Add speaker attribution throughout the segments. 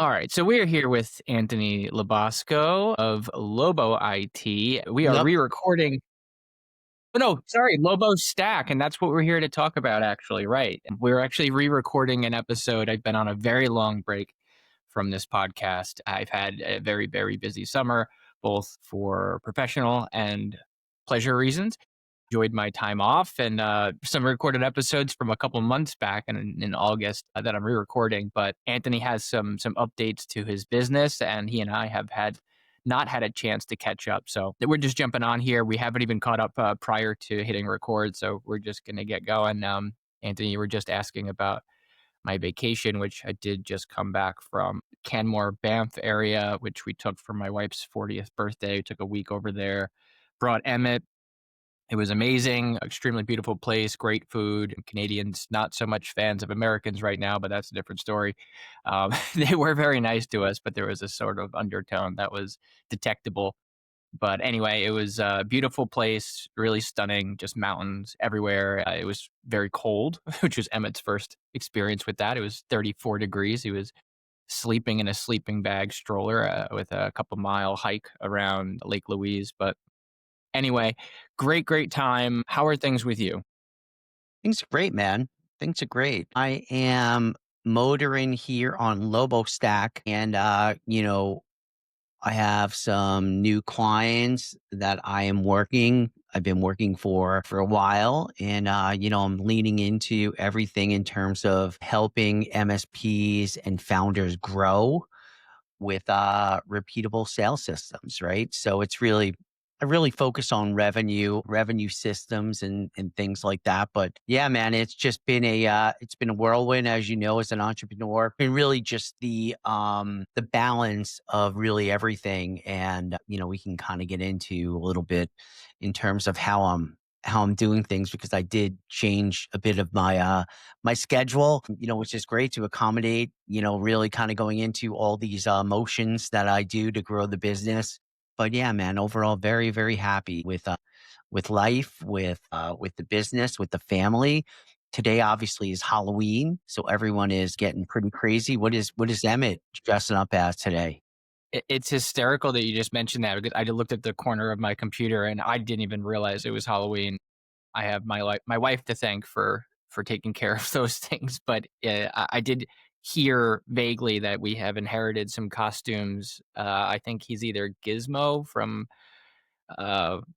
Speaker 1: All right, so we are here with Anthony Lobosco of Lobo IT. We are
Speaker 2: Yep.
Speaker 1: re-recording. Oh, no, sorry, Lobo Stack, and that's what we're here to talk about, actually. Right. We're actually re-recording an episode. I've been on a very long break from this podcast. I've had a very, very busy summer, both for professional and pleasure reasons. Enjoyed my time off and some recorded episodes from a couple months back in August that I'm re-recording. But Anthony has some updates to his business, and he and I have not had a chance to catch up. So we're just jumping on here. We haven't even caught up prior to hitting record, so we're just gonna get going. Anthony, you were just asking about my vacation, which I did just come back from Canmore, Banff area, which we took for my wife's 40th birthday. We took a week over there. Brought Emmett. It was amazing, extremely beautiful place, great food. Canadians not so much fans of Americans right now, but that's a different story. They were very nice to us, but there was a sort of undertone that was detectable. But anyway, it was a beautiful place, really stunning, just mountains everywhere. It was very cold, which was Emmett's first experience with that. It was 34 degrees. He was sleeping in a sleeping bag stroller with a couple mile hike around Lake Louise. But anyway, great, great time. How are things with you?
Speaker 2: Things are great, man. Things are great. I am motoring here on Lobo Stack and I have some new clients that I've been working for a while and I'm leaning into everything in terms of helping MSPs and founders grow with repeatable sales systems, right? So I really focus on revenue systems and things like that. But yeah, man, it's been a whirlwind, as you know, as an entrepreneur. And really just the balance of really everything. And we can kind of get into a little bit in terms of how I'm doing things, because I did change a bit of my schedule, which is great to accommodate, really kind of going into all these motions that I do to grow the business. But yeah, man, overall, very, very happy with life, with the business, with the family. Today, obviously, is Halloween, so everyone is getting pretty crazy. What is Emmett dressing up as today?
Speaker 1: It's hysterical that you just mentioned that because I looked at the corner of my computer and I didn't even realize it was Halloween. I have my wife to thank for taking care of those things, but I did hear vaguely that we have inherited some costumes. I think he's either Gizmo from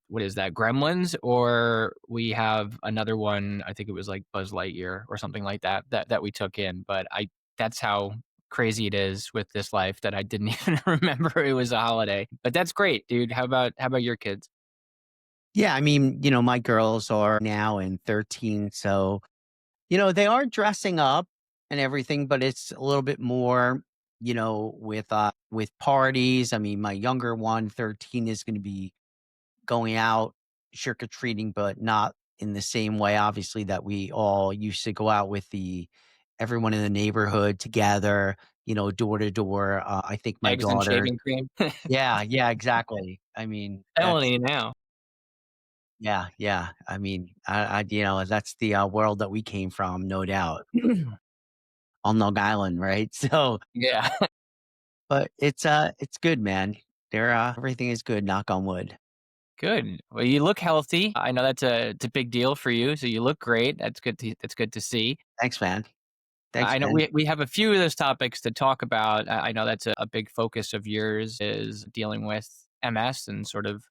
Speaker 1: what is that, Gremlins, or we have another one. I think it was like Buzz Lightyear or something like that we took in. But I that's how crazy it is with this life that I didn't even remember it was a holiday. But that's great, dude. How about your kids?
Speaker 2: Yeah, I mean, my girls are now in 13, so they are dressing up and everything, but it's a little bit more, with parties. I mean, my younger one, 13, is going to be going out trick or treating, but not in the same way, obviously, that we all used to go out with the everyone in the neighborhood together, door to door. I think my
Speaker 1: Eggs and
Speaker 2: daughter,
Speaker 1: shaving cream.
Speaker 2: yeah, yeah, exactly. I mean, that's
Speaker 1: Felony now.
Speaker 2: yeah, yeah. I mean, that's the world that we came from, no doubt, on Long Island, right? So,
Speaker 1: Yeah.
Speaker 2: but it's good, man. Everything is good. Knock on wood.
Speaker 1: Good. Well, you look healthy. I know it's a big deal for you, so you look great. That's good to see.
Speaker 2: Thanks, man. Thanks,
Speaker 1: I know
Speaker 2: man.
Speaker 1: we have a few of those topics to talk about. I know that's a big focus of yours is dealing with MS and sort of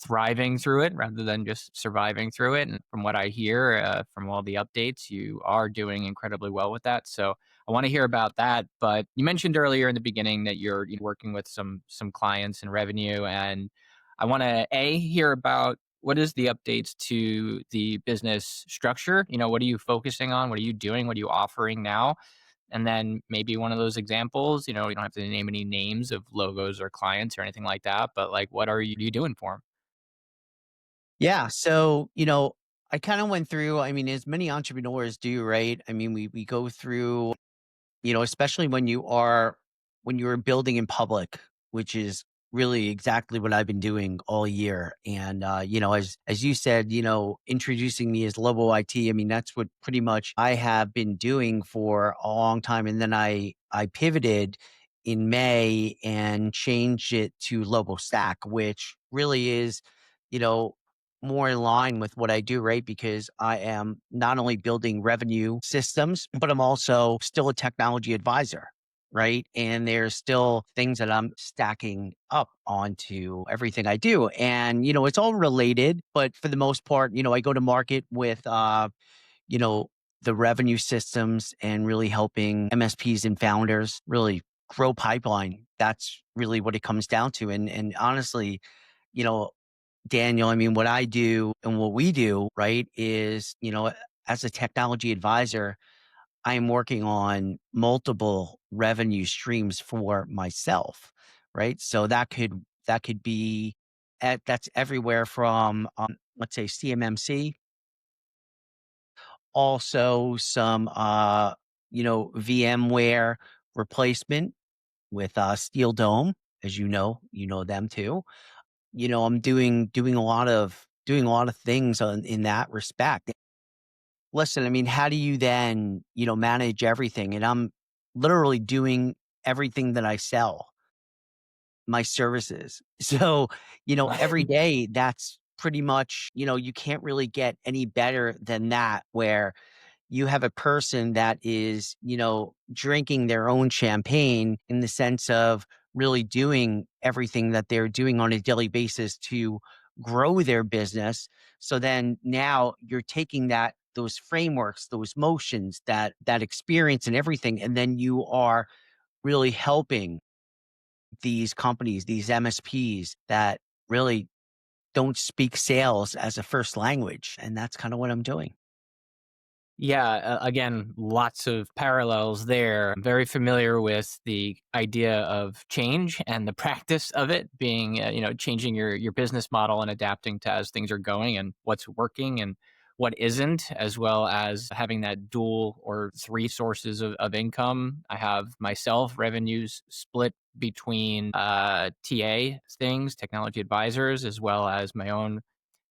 Speaker 1: thriving through it rather than just surviving through it. And from what I hear from all the updates, you are doing incredibly well with that. So I want to hear about that. But you mentioned earlier in the beginning that you're working with some clients and revenue, and I want to hear about what is the updates to the business structure? What are you focusing on? What are you doing? What are you offering now? And then maybe one of those examples, you don't have to name any names of logos or clients or anything like that, but like, what are you doing for them?
Speaker 2: Yeah. So, I kind of went through, I mean, as many entrepreneurs do, right? I mean, we go through, especially when you're building in public, which is really exactly what I've been doing all year. And, as you said, introducing me as Lobo IT, I mean, that's what pretty much I have been doing for a long time. And then I pivoted in May and changed it to Lobo Stack, which really is, you know, more in line with what I do, right? Because I am not only building revenue systems, but I'm also still a technology advisor, right? And there's still things that I'm stacking up onto everything I do. And, it's all related, but for the most part, I go to market with, you know, the revenue systems and really helping MSPs and founders really grow pipeline. That's really what it comes down to. And honestly, you know, Daniel, I mean, what I do and what we do, right, is, as a technology advisor, I am working on multiple revenue streams for myself, right? So that could be that's everywhere from let's say CMMC, also some VMware replacement with Steel Dome, as you know them too. I'm doing a lot of things in that respect. Listen, I mean, how do you then, manage everything? And I'm literally doing everything that I sell, my services. So, every day that's pretty much, you can't really get any better than that, where you have a person that is, drinking their own champagne in the sense of really doing everything that they're doing on a daily basis to grow their business. So then now you're taking those frameworks, those motions, that experience and everything, and then you are really helping these companies, these MSPs that really don't speak sales as a first language. And that's kind of what I'm doing.
Speaker 1: Yeah, again, lots of parallels there. I'm very familiar with the idea of change and the practice of it being, changing your business model and adapting to as things are going and what's working and what isn't, as well as having that dual or three sources of income. I have myself revenues split between TA things, technology advisors, as well as my own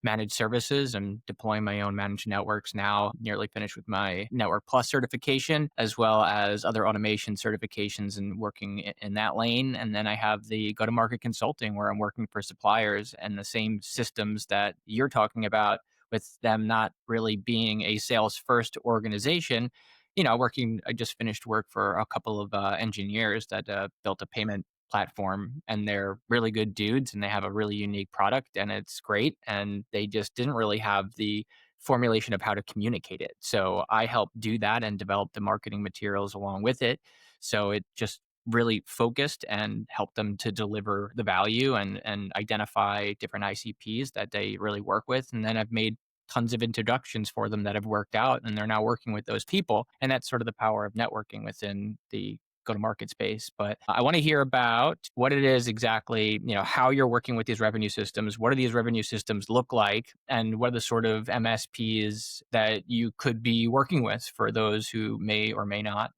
Speaker 1: managed services. I'm deploying my own managed networks now, nearly finished with my Network Plus certification, as well as other automation certifications and working in that lane. And then I have the go to market consulting where I'm working for suppliers and the same systems that you're talking about, with them not really being a sales first organization. I just finished work for a couple of engineers that built a payment platform, and they're really good dudes and they have a really unique product and it's great, and they just didn't really have the formulation of how to communicate it. So I helped do that and develop the marketing materials along with it. So it just really focused and helped them to deliver the value and identify different ICPs that they really work with. And then I've made tons of introductions for them that have worked out, and they're now working with those people. And that's sort of the power of networking within the go to market space. But I want to hear about what it is exactly, how you're working with these revenue systems. What do these revenue systems look like? And what are the sort of MSPs that you could be working with for those who may or may not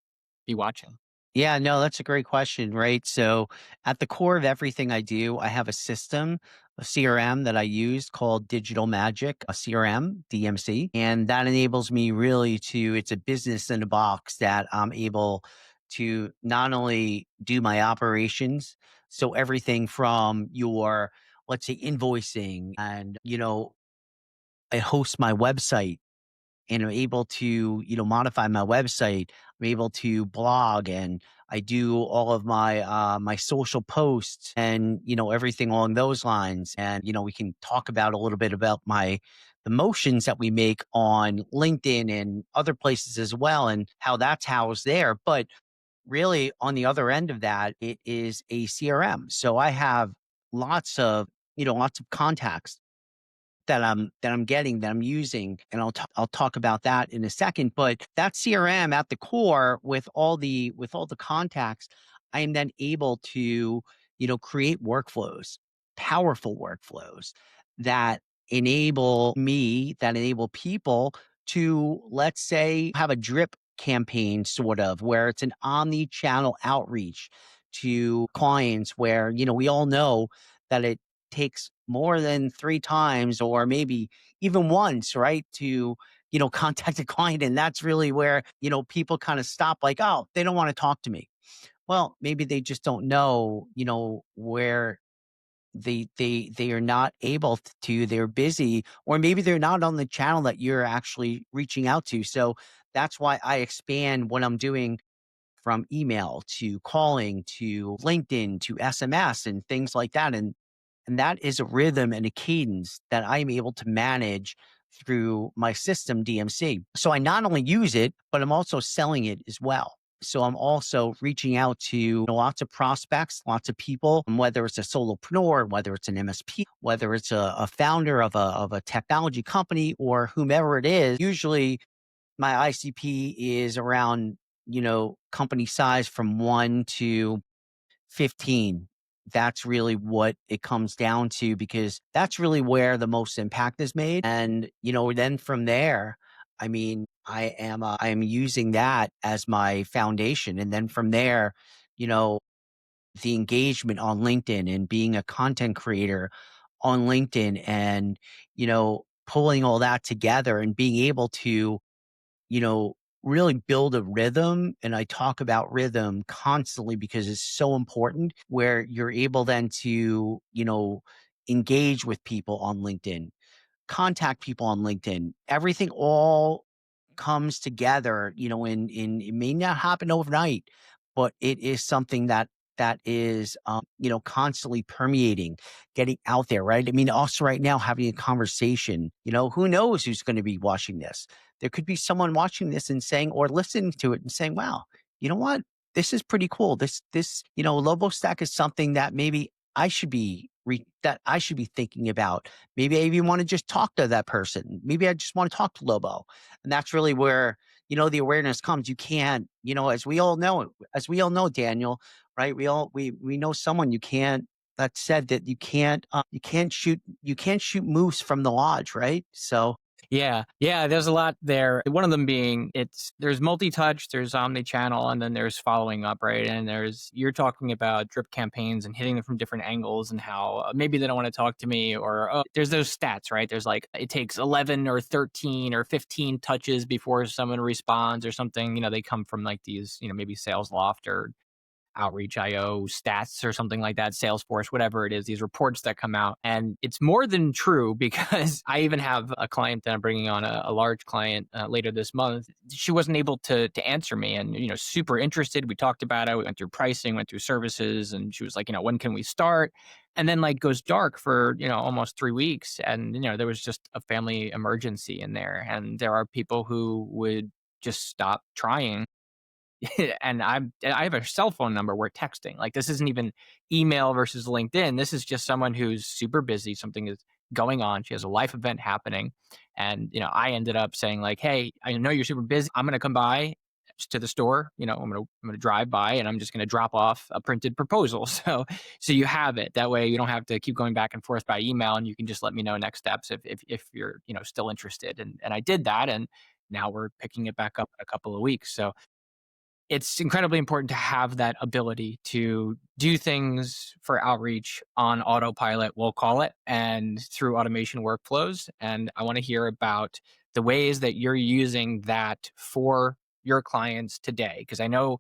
Speaker 1: be watching?
Speaker 2: Yeah, no, that's a great question, right? So, at the core of everything I do, I have a system, a CRM that I use called Digital Magic, a CRM, DMC. And that enables me really it's a business in a box that I'm able to not only do my operations, so everything from let's say, invoicing and, I host my website and I'm able to, modify my website. I'm able to blog and I do all of my social posts and, everything along those lines. And, we can talk about a little bit about the motions that we make on LinkedIn and other places as well and how that's housed there. But really on the other end of that, it is a CRM. So I have lots of contacts that I'm getting, that I'm using, and I'll talk about that in a second. But that CRM at the core, with all the contacts, I am then able to create workflows, powerful workflows that enable people to, let's say, have a drip campaign, sort of, where it's an omni-channel outreach to clients, where we all know that it takes more than 3 times or maybe even once, right, to, contact a client. And that's really where, people kind of stop, like, "Oh, they don't wanna talk to me." Well, maybe they just don't know, where they are not able to, they're busy, or maybe they're not on the channel that you're actually reaching out to. So that's why I expand what I'm doing from email to calling to LinkedIn to SMS and things like that. And that is a rhythm and a cadence that I'm able to manage through my system DMC. So I not only use it, but I'm also selling it as well. So I'm also reaching out to lots of prospects, lots of people, whether it's a solopreneur, whether it's an MSP, whether it's a founder of a technology company or whomever it is. Usually my ICP is around, company size from 1 to 15. That's really what it comes down to, because that's really where the most impact is made. And, then from there, I mean, I am using that as my foundation. And then from there, you know, the engagement on LinkedIn and being a content creator on LinkedIn and, pulling all that together and being able to, you know, really build a rhythm. And I talk about rhythm constantly because it's so important, where you're able then to, engage with people on LinkedIn, contact people on LinkedIn. Everything all comes together, in it may not happen overnight, but it is something that is, constantly permeating, getting out there, right? I mean, also right now having a conversation, who knows who's going to be watching this? There could be someone watching this and saying, or listening to it and saying, wow, you know what? This is pretty cool. LoboStack is something that maybe that I should be thinking about. Maybe I even want to just talk to that person. Maybe I just want to talk to Lobo. And that's really where, the awareness comes. You can't, as we all know, Daniel, right? We know someone you can't that said that you can't shoot moose from the lodge, right? So
Speaker 1: Yeah, yeah, there's a lot there. One of them being there's multi-touch, there's omni-channel, and then there's following up, right? And you're talking about drip campaigns and hitting them from different angles and how maybe they don't want to talk to me, or there's those stats, right? There's like it takes 11 or 13 or 15 touches before someone responds or something. They come from like these, maybe Sales Loft or Outreach IO stats or something like that, Salesforce, whatever it is, these reports that come out. And it's more than true because I even have a client that I'm bringing on, a large client later this month. She wasn't able to answer me, and, super interested. We talked about it. We went through pricing, went through services, and she was like, when can we start? And then like goes dark for, almost 3 weeks. And, there was just a family emergency in there. And there are people who would just stop trying. And I have a cell phone number. We're texting. Like, this isn't even email versus LinkedIn. This is just someone who's super busy. Something is going on. She has a life event happening. And, I ended up saying like, hey, I know you're super busy. I'm going to come by to the store. I'm going to drive by and I'm just going to drop off a printed proposal. So you have it. That way you don't have to keep going back and forth by email, and you can just let me know next steps if you're, still interested. And I did that. And now we're picking it back up in a couple of weeks. So it's incredibly important to have that ability to do things for outreach on autopilot, we'll call it, and through automation workflows. And I want to hear about the ways that you're using that for your clients today. Because I know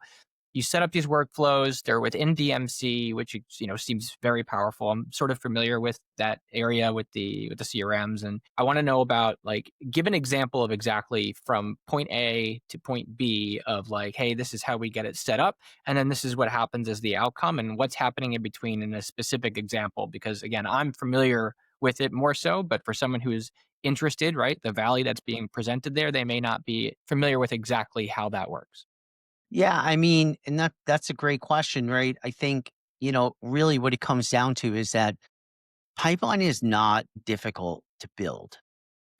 Speaker 1: you set up these workflows, they're within DMC, which seems very powerful. I'm sort of familiar with that area with the CRMs, and I want to know about, like, give an example of exactly from point A to point B of like, hey, this is how we get it set up, and then this is what happens as the outcome, and what's happening in between in a specific example. Because again, I'm familiar with it more so, but for someone who is interested, right, the value that's being presented there, they may not be familiar with exactly how that works.
Speaker 2: yeah, I mean, and that's a great question, right? I think, really what it comes down to is that pipeline is not difficult to build.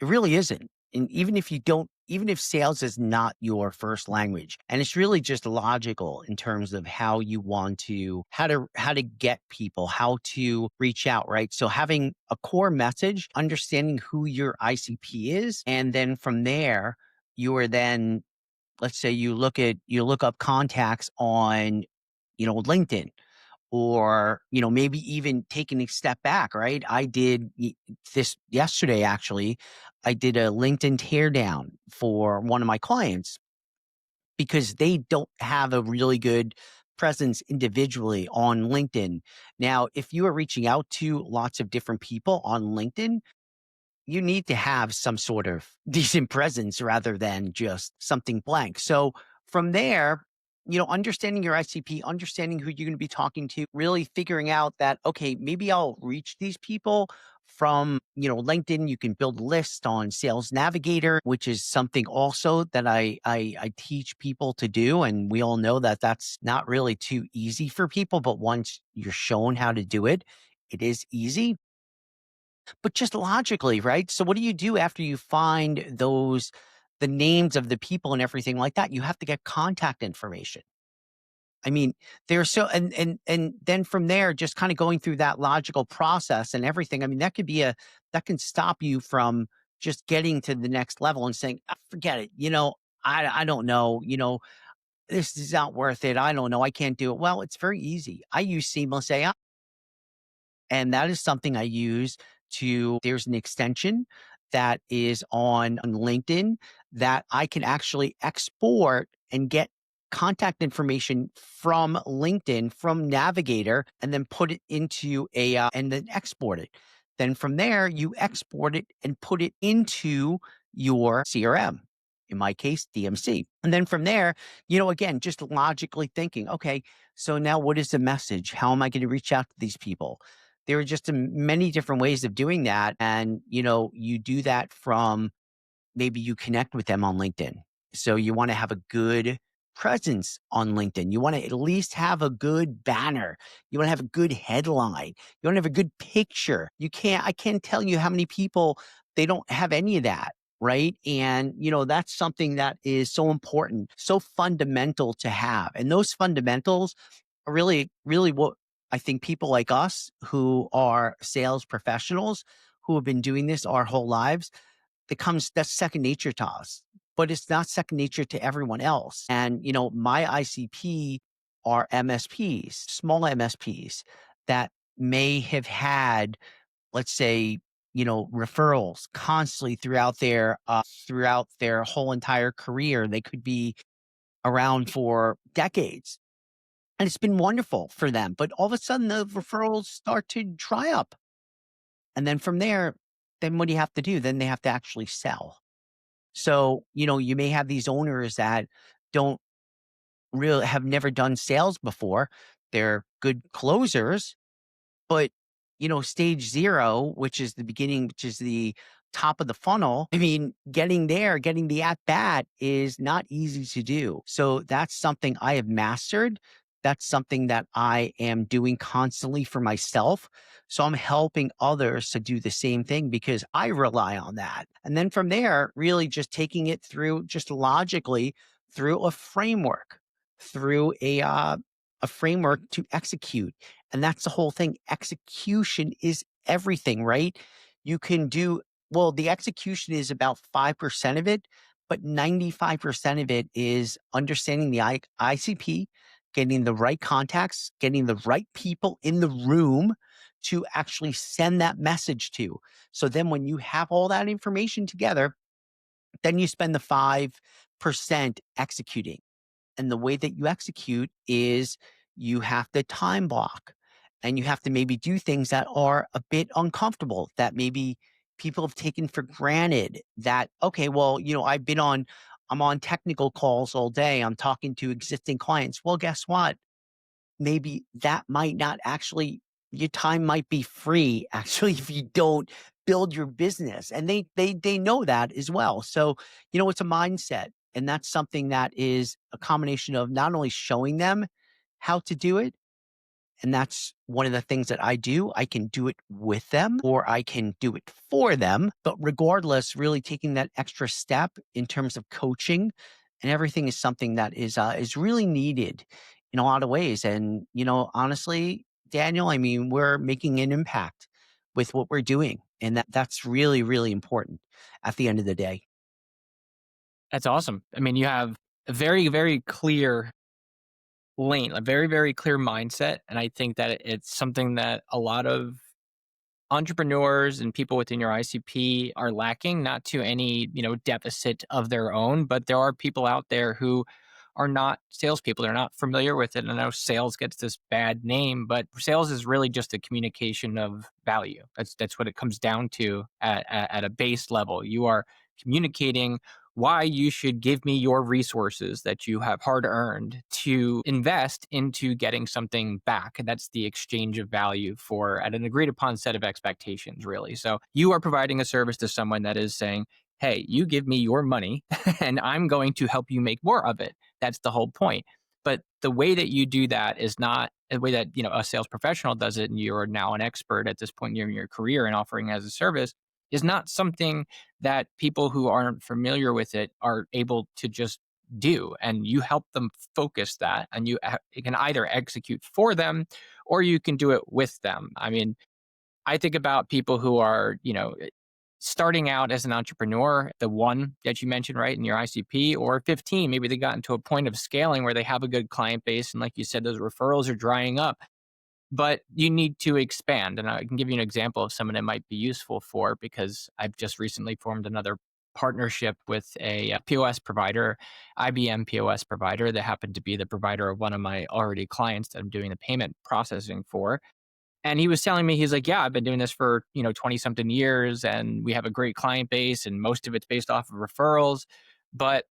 Speaker 2: It really isn't. And even if sales is not your first language, and it's really just logical in terms of how you want to, how to get people, how to reach out, right? So having a core message, understanding who your ICP is, and then from there, you are then, let's say you look up contacts on, LinkedIn, or, maybe even taking a step back, right? I did this yesterday, actually. I did a LinkedIn teardown for one of my clients because they don't have a really good presence individually on LinkedIn. Now, if you are reaching out to lots of different people on LinkedIn, you need to have some sort of decent presence rather than just something blank. So from there, understanding your ICP, understanding who you're going to be talking to, really figuring out that, okay, maybe I'll reach these people from, LinkedIn. You can build a list on Sales Navigator, which is something also that I teach people to do. And we all know that that's not really too easy for people, but once you're shown how to do it, it is easy. But just logically, right? So what do you do after you find the names of the people and everything like that? You have to get contact information. I mean, there's so and then from there, just kind of going through that logical process and everything. I mean, that can stop you from just getting to the next level and saying, "Ah, forget it. I don't know. This is not worth it. I don't know. I can't do it." Well, it's very easy. I use Seamless AI. And that is something I use there's an extension that is on LinkedIn that I can actually export and get contact information from LinkedIn, from Navigator, and then put it into and then export it. Then from there, you export it and put it into your CRM, in my case, DMC. And then from there, again, just logically thinking, okay, so now what is the message? How am I going to reach out to these people? There are just many different ways of doing that. And, you do that from maybe you connect with them on LinkedIn. So you want to have a good presence on LinkedIn. You want to at least have a good banner. You want to have a good headline. You want to have a good picture. I can't tell you how many people they don't have any of that. Right. And, that's something that is so important, so fundamental to have. And those fundamentals are really, really what I think people like us who are sales professionals who have been doing this our whole lives, that's second nature to us, but it's not second nature to everyone else. And, my ICP are MSPs, small MSPs that may have had, let's say, referrals constantly throughout their whole entire career. They could be around for decades. And it's been wonderful for them. But all of a sudden the referrals start to dry up. And then from there, then what do you have to do? Then they have to actually sell. So, you may have these owners that don't really have never done sales before. They're good closers, but, stage 0, which is the beginning, which is the top of the funnel, I mean, getting there, getting the at bat is not easy to do. So that's something I have mastered. That's something that I am doing constantly for myself. So I'm helping others to do the same thing because I rely on that. And then from there, really just taking it through just logically through a framework, through a framework to execute. And that's the whole thing. Execution is everything, right? You can do, well, the execution is about 5% of it, but 95% of it is understanding the ICP, getting the right contacts, getting the right people in the room to actually send that message to. So then when you have all that information together, then you spend the 5% executing. And the way that you execute is you have to time block and you have to maybe do things that are a bit uncomfortable that maybe people have taken for granted that, okay, well, I'm on technical calls all day. I'm talking to existing clients. Well, guess what? Maybe that might not actually your time might be free actually if you don't build your business. And they know that as well. So, it's a mindset. And that's something that is a combination of not only showing them how to do it, and that's one of the things that I do. I can do it with them or I can do it for them. But regardless, really taking that extra step in terms of coaching and everything is something that is really needed in a lot of ways. And, honestly, Daniel, I mean, we're making an impact with what we're doing. And that's really, really important at the end of the day.
Speaker 1: That's awesome. I mean, you have a very, very clear lane, a very, very clear mindset. And I think that it's something that a lot of entrepreneurs and people within your ICP are lacking, not to any, deficit of their own, but there are people out there who are not salespeople. They're not familiar with it. And I know sales gets this bad name, but sales is really just a communication of value. That's what it comes down to at a base level. You are communicating why you should give me your resources that you have hard earned to invest into getting something back. And that's the exchange of value for at an agreed upon set of expectations, really. So you are providing a service to someone that is saying, hey, you give me your money and I'm going to help you make more of it. That's the whole point. But the way that you do that is not the way that, a sales professional does it, and you're now an expert at this point in your career and offering as a service, is not something that people who aren't familiar with it are able to just do. And you help them focus that, and you can either execute for them or you can do it with them. I mean, I think about people who are, starting out as an entrepreneur, the one that you mentioned, right, in your ICP, or 15, maybe they got into a point of scaling where they have a good client base. And like you said, those referrals are drying up, but you need to expand. And I can give you an example of someone it might be useful for, because I've just recently formed another partnership with a POS provider, IBM POS provider, that happened to be the provider of one of my already clients that I'm doing the payment processing for. And he was telling me, he's like, yeah, I've been doing this for, 20 something years, and we have a great client base and most of it's based off of referrals, but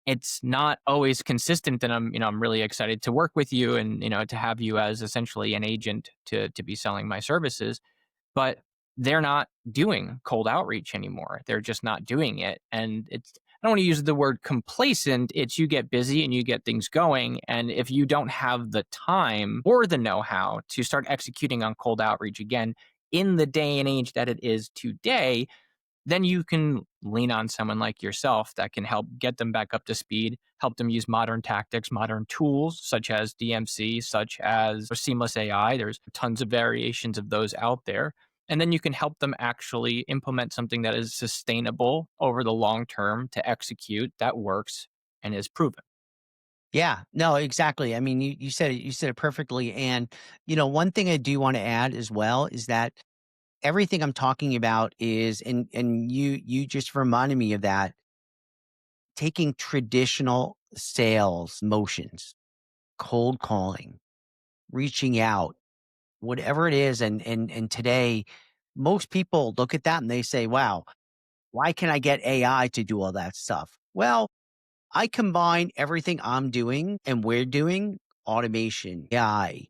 Speaker 1: it's not always consistent. And I'm really excited to work with you and, to have you as essentially an agent to be selling my services. But they're not doing cold outreach anymore. They're just not doing it. And I don't want to use the word complacent. It's you get busy and you get things going. And if you don't have the time or the know how to start executing on cold outreach again in the day and age that it is today, then you can lean on someone like yourself that can help get them back up to speed, help them use modern tactics, modern tools such as DMC, such as seamless AI. There's tons of variations of those out there. And then you can help them actually implement something that is sustainable over the long term to execute, that works and is proven.
Speaker 2: Yeah, no, exactly. I mean, you said it perfectly. And, one thing I do want to add as well is that everything I'm talking about is, and you just reminded me of that, taking traditional sales motions, cold calling, reaching out, whatever it is. And today, most people look at that and they say, wow, why can I get AI to do all that stuff? Well, I combine everything I'm doing and we're doing, automation, AI,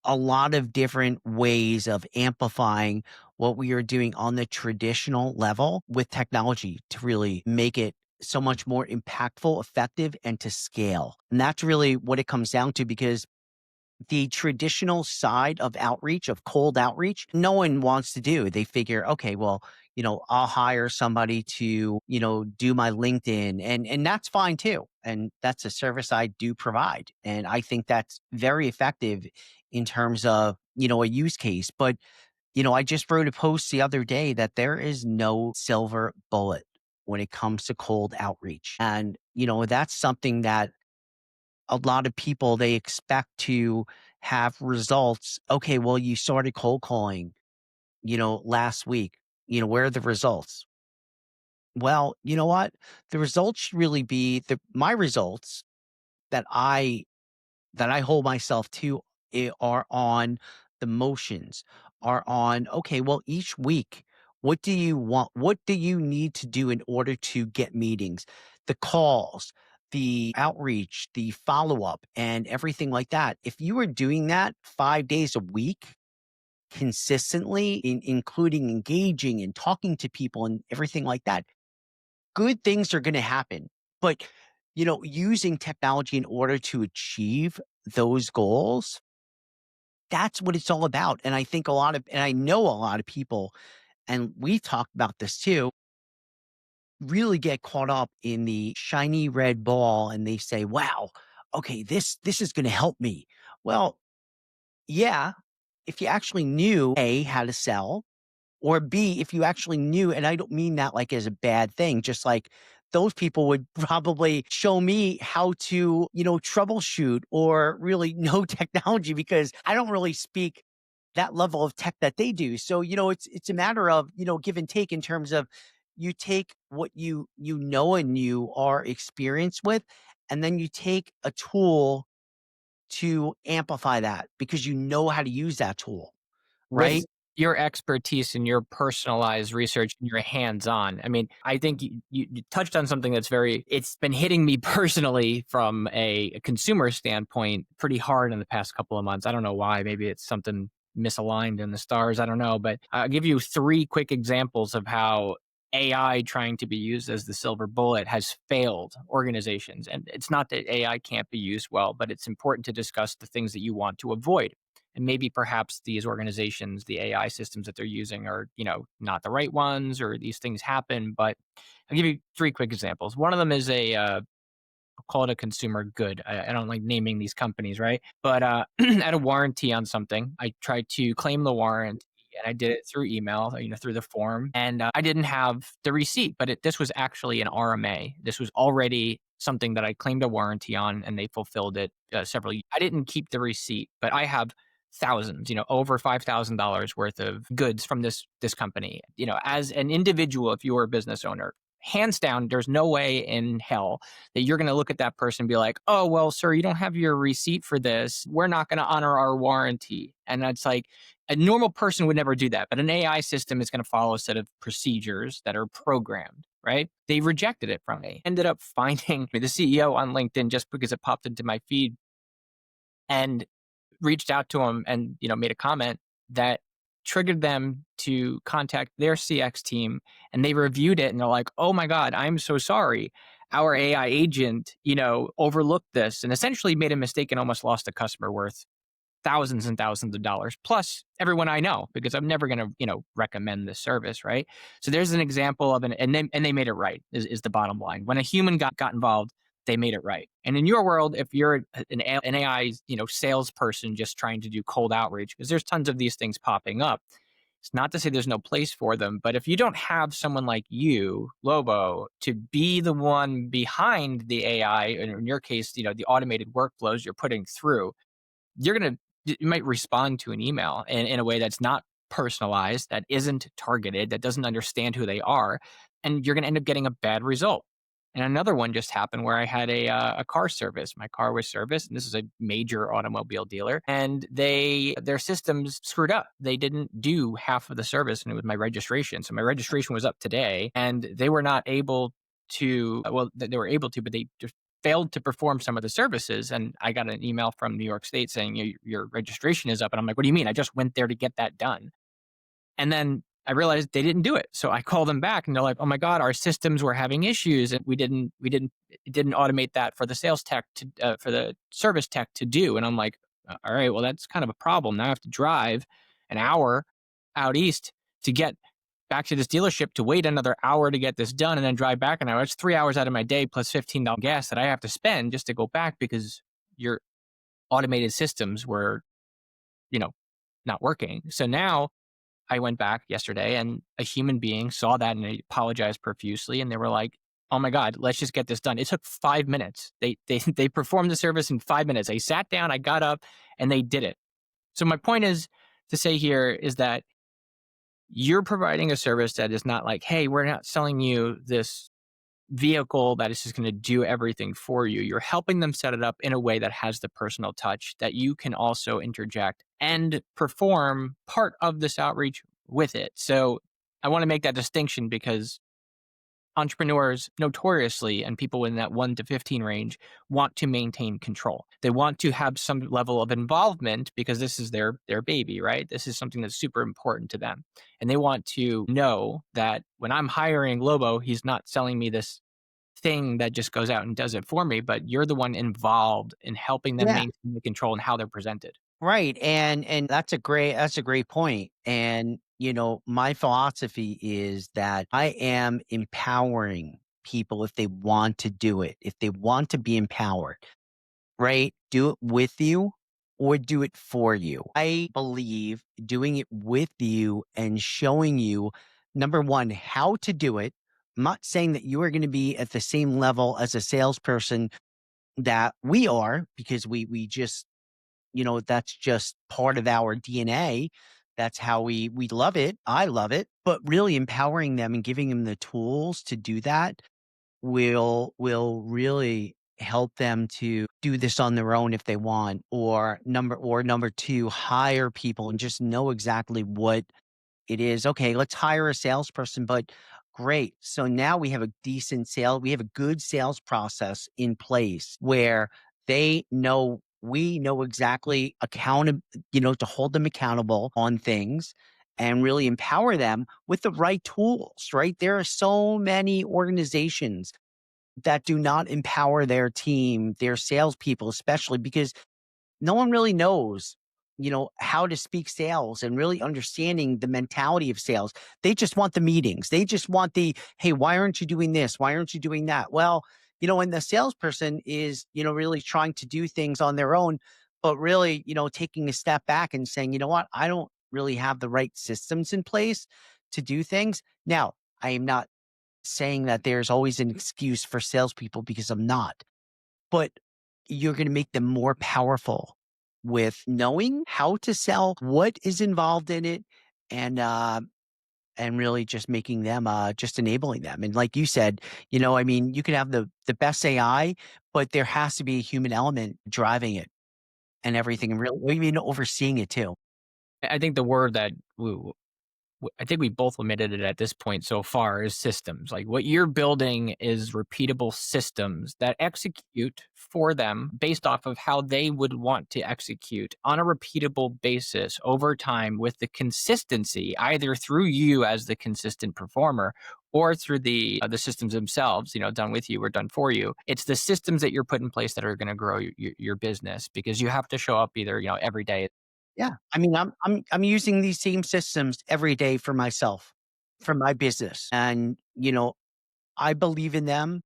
Speaker 2: a lot of different ways of amplifying what we are doing on the traditional level with technology to really make it so much more impactful, effective, and to scale. And that's really what it comes down to, because the traditional side of outreach, of cold outreach, no one wants to do. They figure, okay, well, I'll hire somebody to, do my LinkedIn, and that's fine too. And that's a service I do provide. And I think that's very effective in terms of, a use case. But, I just wrote a post the other day that there is no silver bullet when it comes to cold outreach. And, that's something that a lot of people, they expect to have results. Okay, well, you started cold calling, last week. Where are the results? Well, you know what? The results should really be my results that I hold myself to, are on the motions, are on, okay, well, each week, what do you want? What do you need to do in order to get meetings, the calls, the outreach, the follow up, and everything like that? If you are doing that 5 days a week consistently, including engaging and talking to people and everything like that, good things are going to happen. But, using technology in order to achieve those goals, that's what it's all about. And I think and I know a lot of people, and we've talked about this too, really get caught up in the shiny red ball and they say, wow, okay, this is going to help me. Well, yeah, if you actually knew A, how to sell, or B, if you actually knew, and I don't mean that like as a bad thing, just like those people would probably show me how to, troubleshoot or really know technology, because I don't really speak that level of tech that they do. So, it's a matter of, give and take in terms of, you take what you know and you are experienced with, and then you take a tool to amplify that because you know how to use that tool,
Speaker 1: With
Speaker 2: right?
Speaker 1: your expertise and your personalized research and your hands-on. I mean, I think you touched on something that's very it's been hitting me personally from a consumer standpoint pretty hard in the past couple of months. I don't know why. Maybe it's something misaligned in the stars. I don't know. But I'll give you three quick examples of how AI trying to be used as the silver bullet has failed organizations. And it's not that AI can't be used well, but it's important to discuss the things that you want to avoid, and maybe perhaps these organizations, the AI systems that they're using are, not the right ones, or these things happen. But I'll give you three quick examples. One of them is I'll call it a consumer good. I don't like naming these companies, right? But I had a warranty on something. I tried to claim the warranty, and I did it through email, through the form. And I didn't have the receipt, but this was actually an RMA. This was already something that I claimed a warranty on, and they fulfilled it several years. I didn't keep the receipt, but I have thousands, over $5,000 worth of goods from this company. As an individual, if you were a business owner, hands down, there's no way in hell that you're going to look at that person and be like, oh, well, sir, you don't have your receipt for this. We're not going to honor our warranty. And that's like a normal person would never do that. But an AI system is going to follow a set of procedures that are programmed, right? They rejected it from me. Ended up finding the CEO on LinkedIn just because it popped into my feed, and reached out to him and made a comment that triggered them to contact their CX team, and they reviewed it and they're like, "Oh my god, I'm so sorry. Our AI agent, overlooked this and essentially made a mistake and almost lost a customer worth thousands and thousands of dollars, plus everyone I know, because I'm never going to, recommend this service, right?" So there's an example of and they made it right is the bottom line. When a human got involved, they made it right. And in your world, if you're an AI, salesperson just trying to do cold outreach, because there's tons of these things popping up. It's not to say there's no place for them, but if you don't have someone like you, Lobo, to be the one behind the AI, and in your case, the automated workflows you're putting through, you might respond to an email in a way that's not personalized, that isn't targeted, that doesn't understand who they are, and you're going to end up getting a bad result. And another one just happened where I had a car service. My car was serviced, and this is a major automobile dealer, and their systems screwed up. They didn't do half of the service, and it was my registration. So my registration was up today, and they were not able to. Well, they were able to, but they just failed to perform some of the services. And I got an email from New York State saying your registration is up, and I'm like, "What do you mean? I just went there to get that done." And then I realized they didn't do it. So I called them back and they're like, "Oh my God, our systems were having issues, and it didn't automate that for the sales tech for the service tech to do." And I'm like, "All right, well, that's kind of a problem. Now I have to drive an hour out east to get back to this dealership to wait another hour to get this done, and then drive back an hour. It's 3 hours out of my day plus $15 gas that I have to spend just to go back because your automated systems were, you know, not working." So now I went back yesterday, and a human being saw that and they apologized profusely, and they were like, "Oh my God, let's just get this done." It took 5 minutes. They performed the service in 5 minutes. They sat down, I got up, and they did it. So my point is to say here is that you're providing a service that is not like, "Hey, we're not selling you this vehicle that is just going to do everything for you." You're helping them set it up in a way that has the personal touch that you can also interject and perform part of this outreach with it. So I want to make that distinction because entrepreneurs notoriously, and people in that 1 to 15 range, want to maintain control. They want to have some level of involvement because this is their baby, right? This is something that's super important to them. And they want to know that when I'm hiring Lobo, he's not selling me this thing that just goes out and does it for me, but you're the one involved in helping them
Speaker 2: Yeah.
Speaker 1: maintain the control and how they're presented.
Speaker 2: Right. And that's a great point. And my philosophy is that I am empowering people if they want to do it, if they want to be empowered, right? Do it with you or do it for you. I believe doing it with you and showing you, number one, how to do it. I'm not saying that you are going to be at the same level as a salesperson that we are, because we just that's just part of our DNA, That's how we love it. I love it, but really empowering them and giving them the tools to do that will really help them to do this on their own if they want, or number 2, hire people and just know exactly what it is. Okay, let's hire a salesperson, but great. So now we have a good sales process in place where we know exactly to hold them accountable on things and really empower them with the right tools, right? There are so many organizations that do not empower their team, their salespeople, especially because no one really knows, how to speak sales and really understanding the mentality of sales. They just want the meetings. They just want hey, why aren't you doing this? Why aren't you doing that? Well, when the salesperson is, really trying to do things on their own, but really, taking a step back and saying, you know what, I don't really have the right systems in place to do things. Now, I am not saying that there's always an excuse for salespeople because I'm not, but you're going to make them more powerful with knowing how to sell, what is involved in it, and really just making them, just enabling them. And like you said, I mean, you can have the best AI, but there has to be a human element driving it and everything, and really, even overseeing it too.
Speaker 1: I think the word that I think we both admitted it at this point so far is systems. Like what you're building is repeatable systems that execute for them based off of how they would want to execute on a repeatable basis over time with the consistency, either through you as the consistent performer or through the systems themselves, done with you or done for you. It's the systems that you're put in place that are going to grow your business because you have to show up either, every day.
Speaker 2: Yeah, I mean, I'm using these same systems every day for myself, for my business, and I believe in them.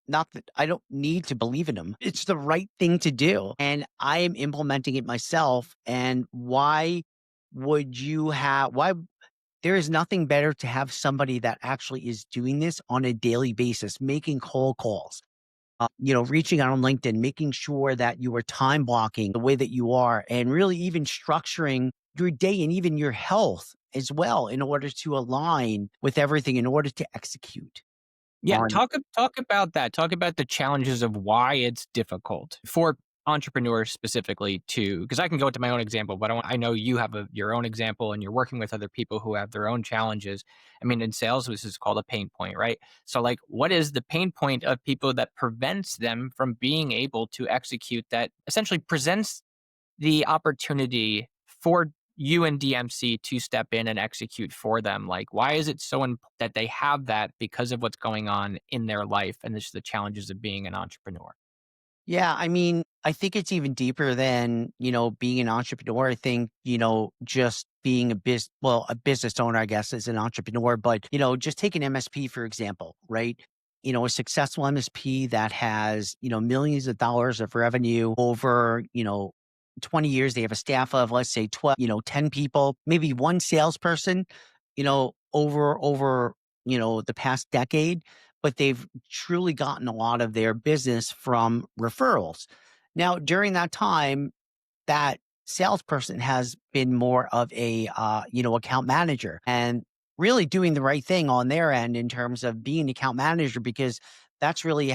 Speaker 2: Not that I don't need to believe in them. It's the right thing to do, and I am implementing it myself. And why there is nothing better to have somebody that actually is doing this on a daily basis, making cold calls, reaching out on LinkedIn, making sure that you are time blocking the way that you are, and really even structuring your day and even your health as well in order to align with everything in order to execute
Speaker 1: Yeah,
Speaker 2: on.
Speaker 1: talk about that. Talk about the challenges of why it's difficult for entrepreneurs specifically to because I can go into my own example, but I know you have your own example and you're working with other people who have their own challenges. I mean, in sales, this is called a pain point, right? So, like, what is the pain point of people that prevents them from being able to execute that essentially presents the opportunity for you and DMC to step in and execute for them? Like, why is it so that they have that because of what's going on in their life and this the challenges of being an entrepreneur?
Speaker 2: Yeah, I mean, I think it's even deeper than, being an entrepreneur. I think, just being a business owner, I guess, is an entrepreneur, but, just take an MSP, for example, right? A successful MSP that has, millions of dollars of revenue over, 20 years. They have a staff of, let's say, 12, 10 people, maybe one salesperson, over, the past decade, but they've truly gotten a lot of their business from referrals. Now, during that time, that salesperson has been more of a, account manager and really doing the right thing on their end in terms of being an account manager, because that's really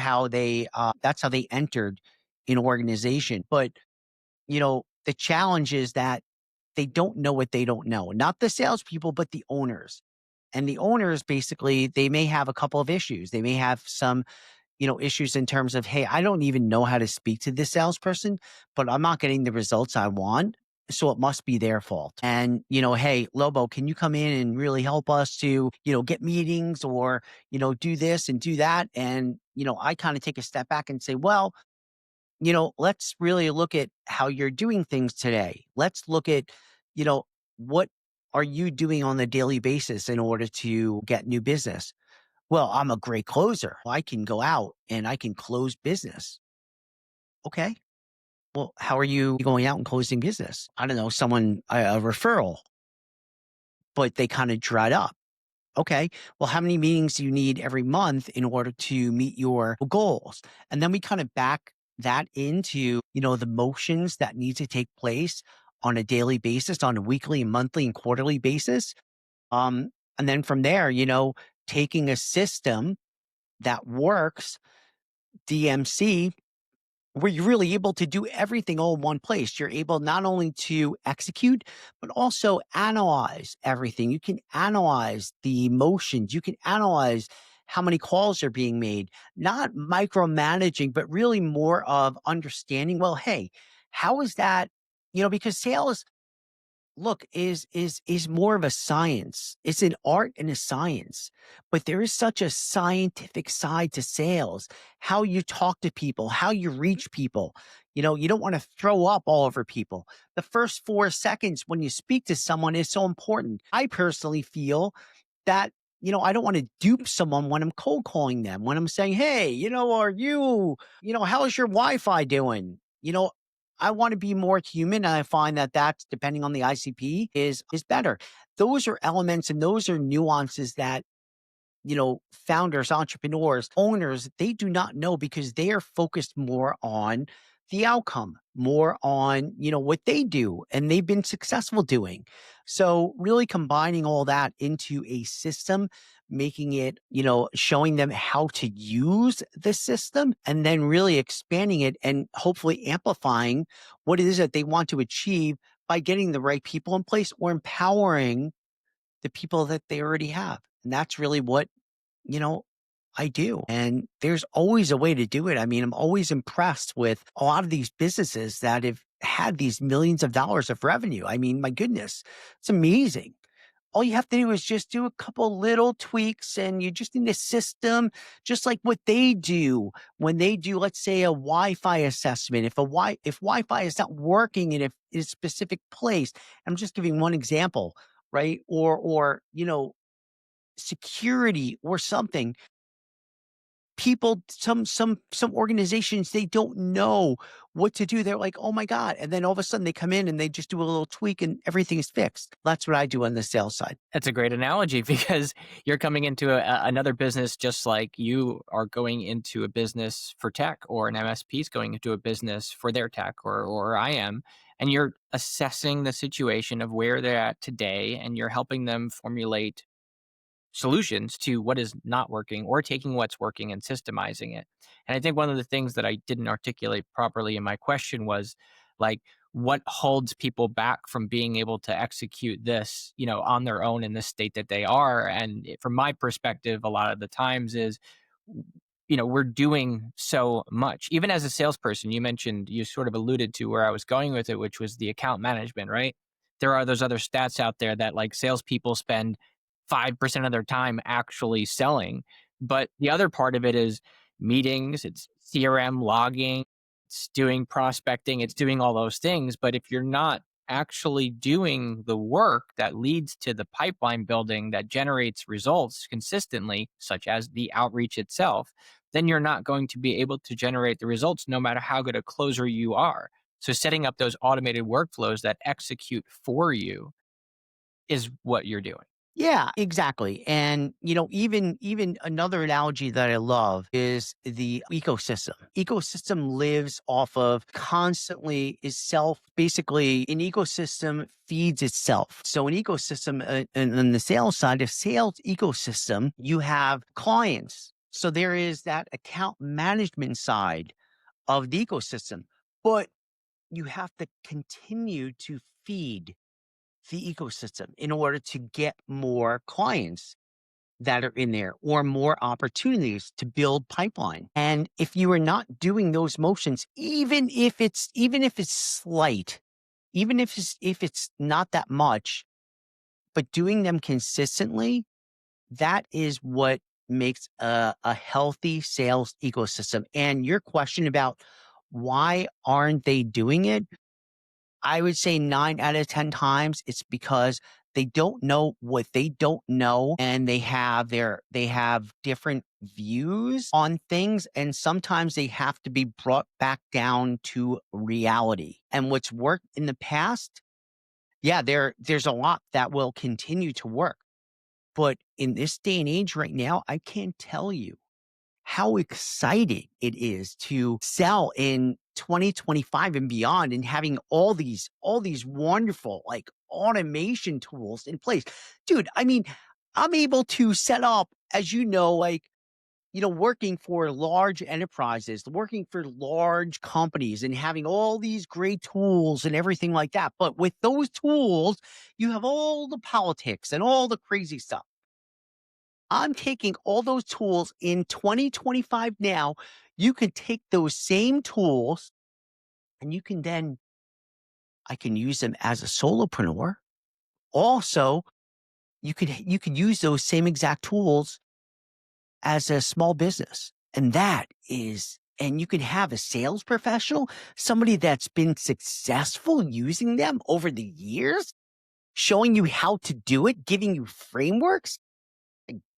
Speaker 2: that's how they entered an organization. But, the challenge is that they don't know what they don't know, not the salespeople, but the owners. And the owners, basically, they may have a couple of issues. They may have some, issues in terms of, hey, I don't even know how to speak to this salesperson, but I'm not getting the results I want. So it must be their fault. And, hey, Lobo, can you come in and really help us to, get meetings or, do this and do that? And, I kind of take a step back and say, well, let's really look at how you're doing things today. Let's look at, what are you doing on a daily basis in order to get new business? Well, I'm a great closer. I can go out and I can close business. Okay. Well, how are you going out and closing business? I don't know, a referral, but they kind of dried up. Okay. Well, how many meetings do you need every month in order to meet your goals? And then we kind of back that into, the motions that need to take place on a daily basis, on a weekly, monthly, and quarterly basis. Um, and then from there, taking a system that works, DMC, where you're really able to do everything all in one place. You're able not only to execute, but also analyze everything. You can analyze the emotions. You can analyze how many calls are being made, not micromanaging, but really more of understanding, well, hey, how is that? Because sales, look, is more of a science. It's an art and a science, but there is such a scientific side to sales. How you talk to people, how you reach people. You don't want to throw up all over people. The first 4 seconds when you speak to someone is so important. I personally feel that, I don't want to dupe someone when I'm cold calling them, when I'm saying, hey, are you, how's your Wi-Fi doing? I want to be more human. And I find that that's, depending on the ICP, is better. Those are elements and those are nuances that, founders, entrepreneurs, owners, they do not know because they are focused more on the outcome, more on, what they do and they've been successful doing. So really combining all that into a system, making it, showing them how to use the system and then really expanding it and hopefully amplifying what it is that they want to achieve by getting the right people in place or empowering the people that they already have. And that's really what, you know, I do. And there's always a way to do it. I mean, I'm always impressed with a lot of these businesses that have had these millions of dollars of revenue. I mean, my goodness, it's amazing. All you have to do is just do a couple little tweaks and you just need a system, just like what they do when they do, let's say, a Wi-Fi assessment. If Wi-Fi is not working in a specific place, I'm just giving one example, right? Or security or something. People, some organizations, they don't know what to do. They're like, oh my God. And then all of a sudden they come in and they just do a little tweak and everything is fixed. That's what I do on the sales side.
Speaker 1: That's a great analogy because you're coming into another business just like you are going into a business for tech, or an MSP is going into a business for their tech, or I am. And you're assessing the situation of where they're at today and you're helping them formulate solutions to what is not working, or taking what's working and systemizing it. And I think one of the things that I didn't articulate properly in my question was, like, what holds people back from being able to execute this, on their own in the state that they are. And from my perspective, a lot of the times is, we're doing so much. Even as a salesperson, you sort of alluded to where I was going with it, which was the account management, right? There are those other stats out there that, like, salespeople spend 5% of their time actually selling. But the other part of it is meetings, it's CRM logging, it's doing prospecting, it's doing all those things. But if you're not actually doing the work that leads to the pipeline building that generates results consistently, such as the outreach itself, then you're not going to be able to generate the results no matter how good a closer you are. So setting up those automated workflows that execute for you is what you're doing.
Speaker 2: Yeah, exactly. And even another analogy that I love is the ecosystem. Ecosystem lives off of constantly is self basically an ecosystem feeds itself. So an ecosystem and on the sales side, a sales ecosystem, you have clients. So there is that account management side of the ecosystem. But you have to continue to feed the ecosystem in order to get more clients that are in there or more opportunities to build pipeline. And if you are not doing those motions, even if it's slight, even if it's not that much, but doing them consistently, that is what makes a healthy sales ecosystem. And your question about why aren't they doing it? I would say 9 out of 10 times it's because they don't know what they don't know, and they have different views on things, and sometimes they have to be brought back down to reality. And what's worked in the past, yeah, there's a lot that will continue to work. But in this day and age right now, I can't tell you how exciting it is to sell in 2025 and beyond and having all these wonderful like automation tools in place. Dude, I mean, I'm able to set up, as you know, like, working for large enterprises, working for large companies and having all these great tools and everything like that. But with those tools, you have all the politics and all the crazy stuff. I'm taking all those tools in 2025 now. You can take those same tools and I can use them as a solopreneur. Also, you could use those same exact tools as a small business. And you can have a sales professional, somebody that's been successful using them over the years, showing you how to do it, giving you frameworks.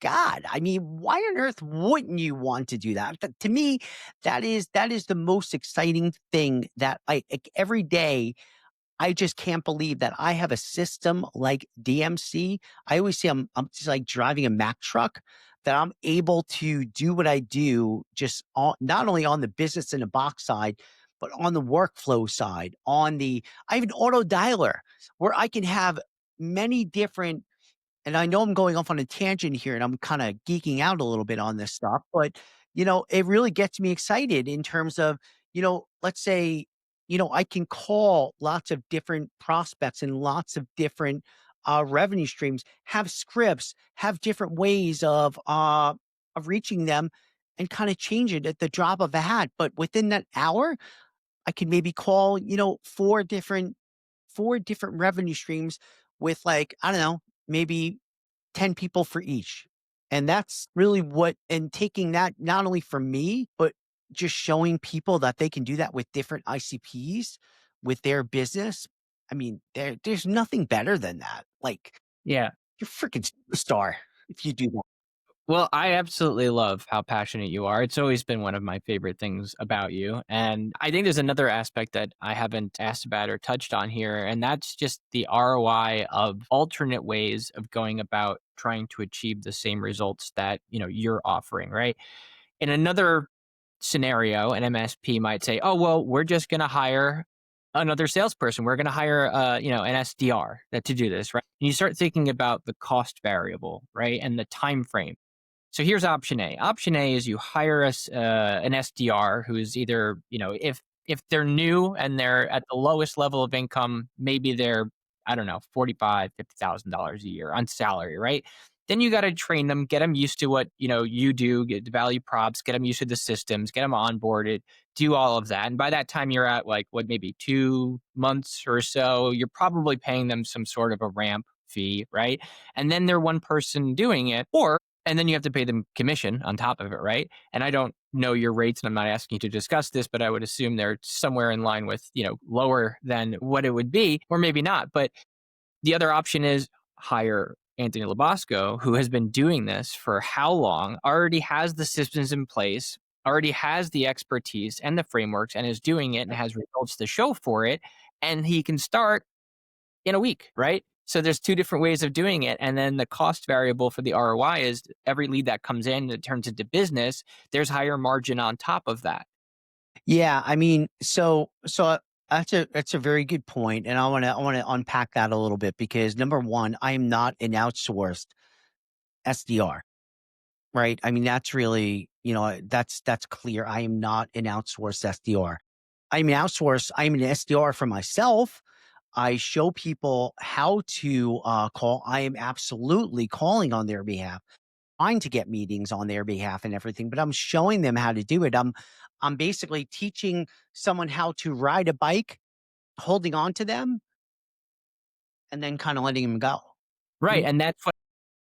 Speaker 2: God, I mean, why on earth wouldn't you want to do that? To me, that is the most exciting thing that every day I just can't believe that I have a system like DMC. I always say I'm just like driving a Mack truck, that I'm able to do what I do just not only on the business in the box side, but on the workflow side. I have an auto dialer where I can have many different, and I know I'm going off on a tangent here and I'm kind of geeking out a little bit on this stuff, but it really gets me excited in terms of, let's say, I can call lots of different prospects and lots of different revenue streams, have scripts, have different ways of reaching them and kind of change it at the drop of a hat. But within that hour, I can maybe call, four different revenue streams with, like, I don't know, maybe 10 people for each. And that's really and taking that not only from me, but just showing people that they can do that with different ICPs with their business. I mean, there's nothing better than that. Like,
Speaker 1: Yeah.
Speaker 2: you're freaking superstar if you do that.
Speaker 1: Well, I absolutely love how passionate you are. It's always been one of my favorite things about you. And I think there's another aspect that I haven't asked about or touched on here, and that's just the ROI of alternate ways of going about trying to achieve the same results that, you're offering, right? In another scenario, an MSP might say, "Oh, well, we're just going to hire another salesperson. We're going to hire, an SDR to do this," right? And you start thinking about the cost variable, right, and the time frame. So here's option A. Option A is you hire an SDR who is either, if they're new and they're at the lowest level of income, maybe they're, I don't know, $50,000 a year on salary, right? Then you got to train them, get them used to what, you do, get the value props, get them used to the systems, get them onboarded, do all of that. And by that time you're at like what, maybe 2 months or so, you're probably paying them some sort of a ramp fee, right? And then they're one person doing it, and then you have to pay them commission on top of it, right? And I don't know your rates, and I'm not asking you to discuss this, but I would assume they're somewhere in line with, lower than what it would be, or maybe not. But the other option is hire Anthony Lobosco, who has been doing this for how long, already has the systems in place, already has the expertise and the frameworks, and is doing it and has results to show for it. And he can start in a week, right? So there's two different ways of doing it. And then the cost variable for the ROI is every lead that comes in that turns into business, there's higher margin on top of that.
Speaker 2: Yeah, I mean, so that's a very good point, and I want to unpack that a little bit because number one, I am not an outsourced SDR. Right? I mean, that's really, that's clear. I am not an outsourced SDR. I'm an SDR for myself. I show people how to call. I am absolutely calling on their behalf, trying to get meetings on their behalf and everything, but I'm showing them how to do it. I'm basically teaching someone how to ride a bike, holding on to them, and then kind of letting them go.
Speaker 1: Right.
Speaker 2: Mm,
Speaker 1: And that's what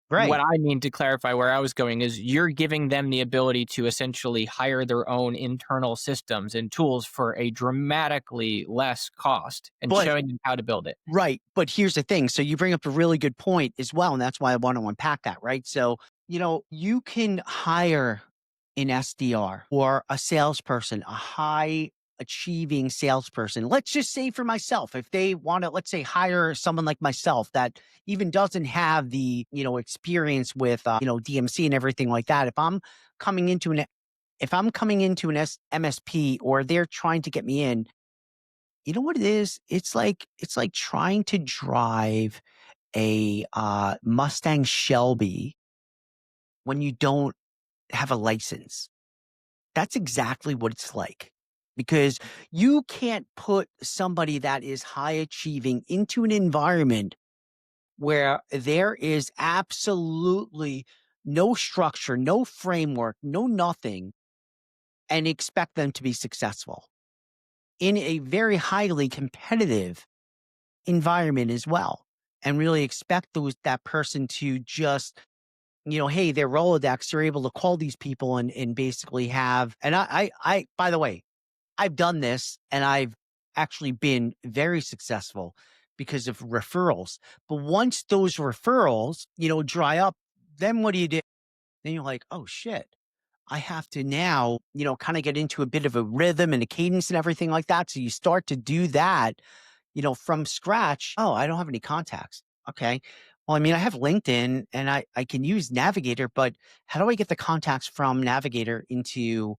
Speaker 2: right.
Speaker 1: I mean to clarify where I was going is you're giving them the ability to essentially hire their own internal systems and tools for a dramatically less cost and
Speaker 2: But
Speaker 1: showing them how to build it.
Speaker 2: Right. But here's the thing. So you bring up a really good point as well. And that's why I want to unpack that. Right. So, you can hire an SDR or a salesperson, a high achieving salesperson. Let's just say for myself, if they want to, let's say, hire someone like myself that even doesn't have the, experience with, DMC and everything like that. If I'm coming into an if I'm coming into an MSP or they're trying to get me in, you know what it is? It's like trying to drive a Mustang Shelby when you don't have a license. That's exactly what it's like. Because you can't put somebody that is high achieving into an environment where there is absolutely no structure, no framework, no nothing, and expect them to be successful in a very highly competitive environment as well. And really expect that person to just, hey, their Rolodex, they're able to call these people and basically have, and by the way, I've done this and I've actually been very successful because of referrals. But once those referrals, dry up, then what do you do? Then you're like, oh shit, I have to now, kind of get into a bit of a rhythm and a cadence and everything like that. So you start to do that, from scratch. Oh, I don't have any contacts. Okay. Well, I mean, I have LinkedIn and I can use Navigator, but how do I get the contacts from Navigator into,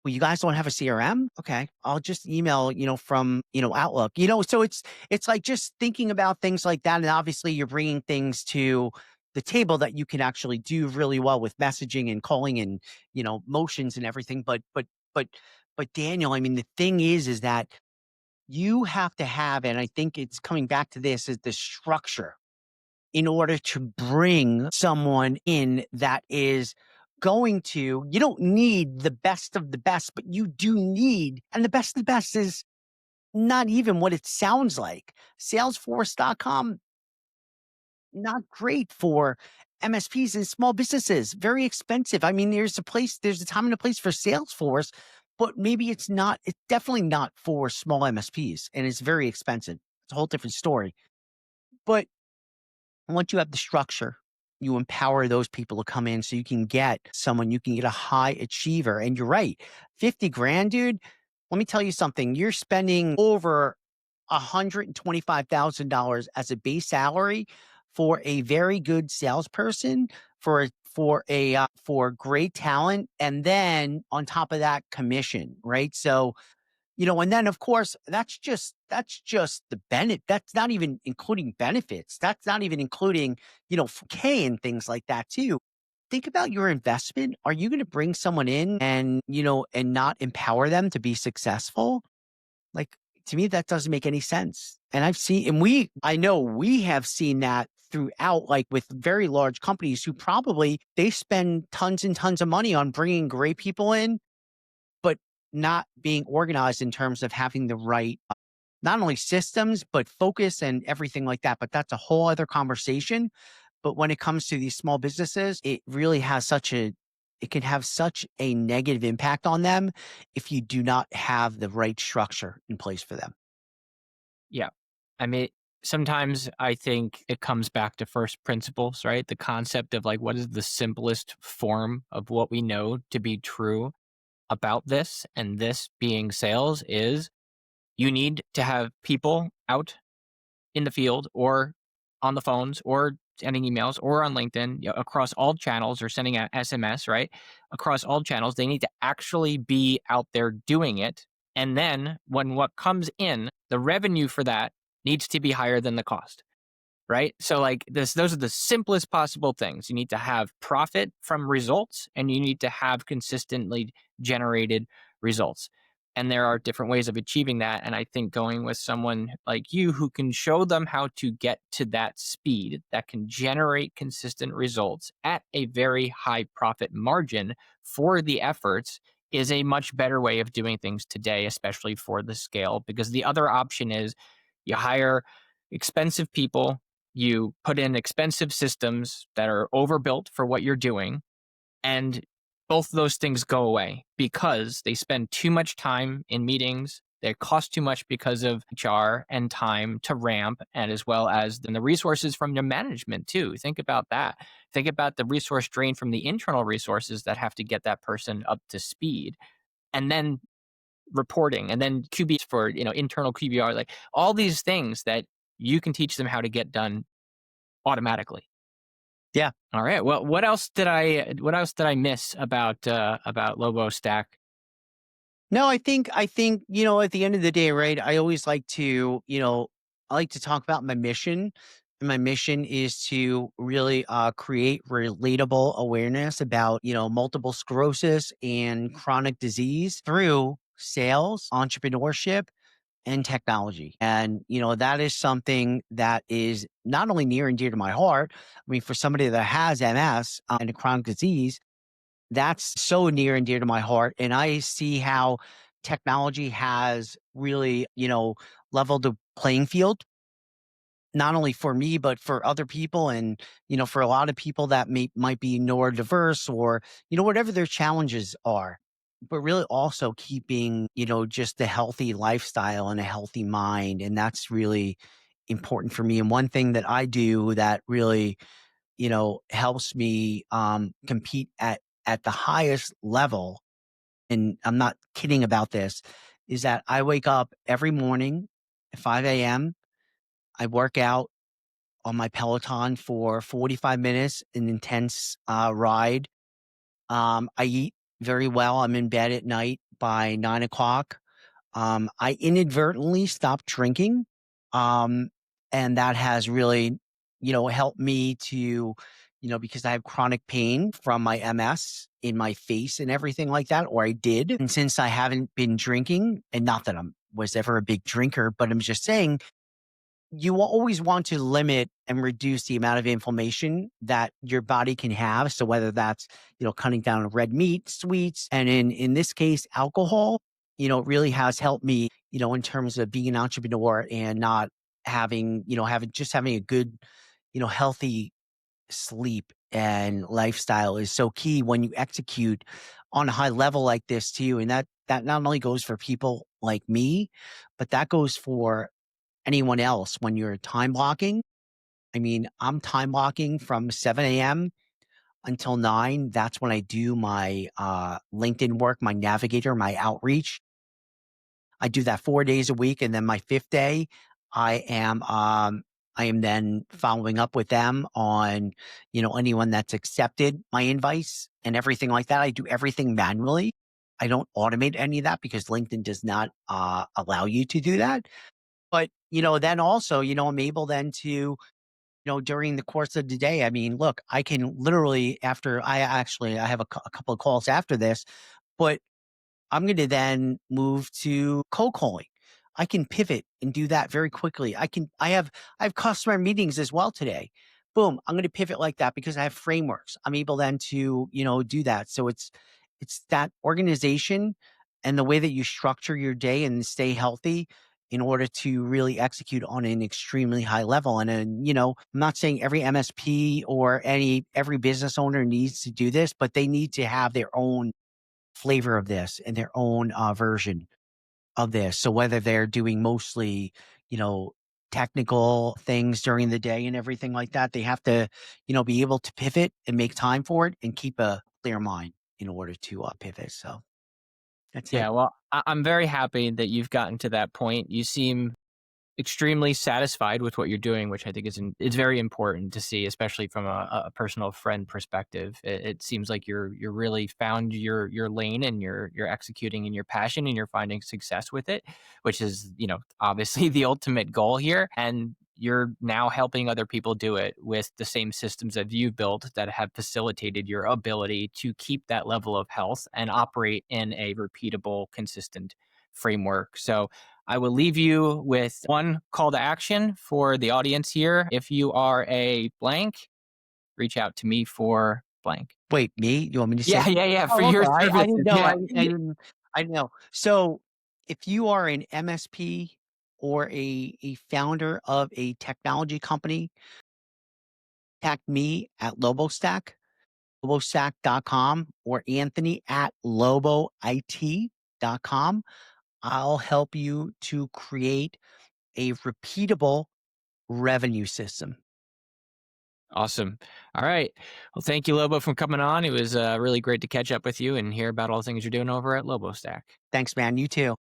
Speaker 2: well, you guys don't have a CRM? Okay. I'll just email, from, Outlook, so it's like just thinking about things like that. And obviously you're bringing things to the table that you can actually do really well with messaging and calling and, motions and everything. But, but Daniel, I mean, the thing is that you have to have, and I think it's coming back to this, is the structure in order to bring someone in that is going to, you don't need the best of the best, but you do need, and the best of the best is not even what it sounds like. Salesforce.com, not great for MSPs and small businesses, very expensive. I mean, there's a time and a place for Salesforce, but maybe it's definitely not for small MSPs and it's very expensive. It's a whole different story. But once you have the structure, you empower those people to come in so you can get a high achiever. And you're right, 50 grand, dude. Let me tell you something. You're spending over $125,000 as a base salary for a very good salesperson, for great talent, and then on top of that, commission, right? So, and then of course, that's just the benefit. That's not even including benefits. That's not even including, 4K and things like that too. Think about your investment. Are you going to bring someone in and, and not empower them to be successful? Like, to me, that doesn't make any sense. And I know we have seen that throughout, like with very large companies who probably they spend tons and tons of money on bringing great people in, but not being organized in terms of having the right, not only systems, but focus and everything like that. But that's a whole other conversation. But when it comes to these small businesses, it can have such a negative impact on them if you do not have the right structure in place for them.
Speaker 1: Yeah. I mean, sometimes I think it comes back to first principles, right? The concept of like, what is the simplest form of what we know to be true about this? And this being sales is you need to have people out in the field or on the phones or sending emails or on LinkedIn, across all channels or sending a SMS, right? Across all channels, they need to actually be out there doing it. And then when what comes in, the revenue for that needs to be higher than the cost, right? So like those are the simplest possible things. You need to have profit from results and you need to have consistently generated results. And there are different ways of achieving that. And I think going with someone like you who can show them how to get to that speed that can generate consistent results at a very high profit margin for the efforts is a much better way of doing things today, especially for the scale. Because the other option is you hire expensive people, you put in expensive systems that are overbuilt for what you're doing, and both of those things go away because they spend too much time in meetings. They cost too much because of HR and time to ramp, and as well as then the resources from your management too. Think about that. Think about the resource drain from the internal resources that have to get that person up to speed. And then reporting and then QBs for, internal QBR, like all these things that you can teach them how to get done automatically.
Speaker 2: Yeah.
Speaker 1: All right. Well, what else did I miss about Lobo Stack?
Speaker 2: No, I think, at the end of the day, right, I always like to, I like to talk about my mission. And my mission is to really create relatable awareness about, multiple sclerosis and chronic disease through sales, entrepreneurship, and technology. And, that is something that is not only near and dear to my heart. I mean, for somebody that has MS and a chronic disease, that's so near and dear to my heart, and I see how technology has really, leveled the playing field, not only for me, but for other people and, for a lot of people that might be neurodiverse or, whatever their challenges are. But really also keeping, just a healthy lifestyle and a healthy mind, and that's really important for me, and one thing that I do that really helps me compete at the highest level, and I'm not kidding about this, is that I wake up every morning at 5 a.m. I work out on my Peloton for 45 minutes, an intense ride. I eat very well. I'm in bed at night by 9 o'clock. I inadvertently stopped drinking. Um, and that has really, helped me to, because I have chronic pain from my MS in my face and everything like that, or I did. And since I haven't been drinking, and not that I was ever a big drinker, but I'm just saying, you will always want to limit and reduce the amount of inflammation that your body can have. So whether that's, cutting down on red meat, sweets, and in this case, alcohol, it really has helped me, in terms of being an entrepreneur and not having, having a good, healthy sleep and lifestyle is so key when you execute on a high level like this too. And that not only goes for people like me, but that goes for anyone else when you're time blocking. I mean, I'm time blocking from 7 a.m. until 9. That's when I do my LinkedIn work, my navigator, my outreach. I do that 4 days a week. And then my fifth day, I am I am then following up with them on, anyone that's accepted my invites and everything like that. I do everything manually. I don't automate any of that because LinkedIn does not allow you to do that. But, then also, I'm able then to, during the course of the day, I mean, look, I can literally after I have a couple of calls after this, but I'm going to then move to cold calling. I can pivot and do that very quickly. I have customer meetings as well today. Boom, I'm going to pivot like that because I have frameworks. I'm able then to, do that. So it's that organization and the way that you structure your day and stay healthy in order to really execute on an extremely high level. And then, I'm not saying every MSP or every business owner needs to do this, but they need to have their own flavor of this and their own version of this. So whether they're doing mostly, you know, technical things during the day and everything like that, they have to, be able to pivot and make time for it and keep a clear mind in order to pivot. So that's it.
Speaker 1: Yeah, well, I'm very happy that you've gotten to that point. You seem extremely satisfied with what you're doing, which I think is very important to see, especially from a personal friend perspective. It seems like you're really found your lane and you're executing in your passion and you're finding success with it, which is obviously the ultimate goal here. And you're now helping other people do it with the same systems that you've built that have facilitated your ability to keep that level of health and operate in a repeatable, consistent framework. So I will leave you with one call to action for the audience here. If you are a blank, reach out to me for blank.
Speaker 2: Wait, me? You want me to say?
Speaker 1: Yeah, yeah, yeah. For
Speaker 2: Oh, okay.
Speaker 1: your
Speaker 2: I didn't
Speaker 1: services.
Speaker 2: know.
Speaker 1: Yeah.
Speaker 2: I didn't know. So if you are an MSP or a founder of a technology company, contact me at LoboStack, LoboStack.com, or Anthony at LoboIT.com. I'll help you to create a repeatable revenue system.
Speaker 1: Awesome. All right. Well, thank you, Lobo, for coming on. It was really great to catch up with you and hear about all the things you're doing over at LoboStack.
Speaker 2: Thanks, man. You too.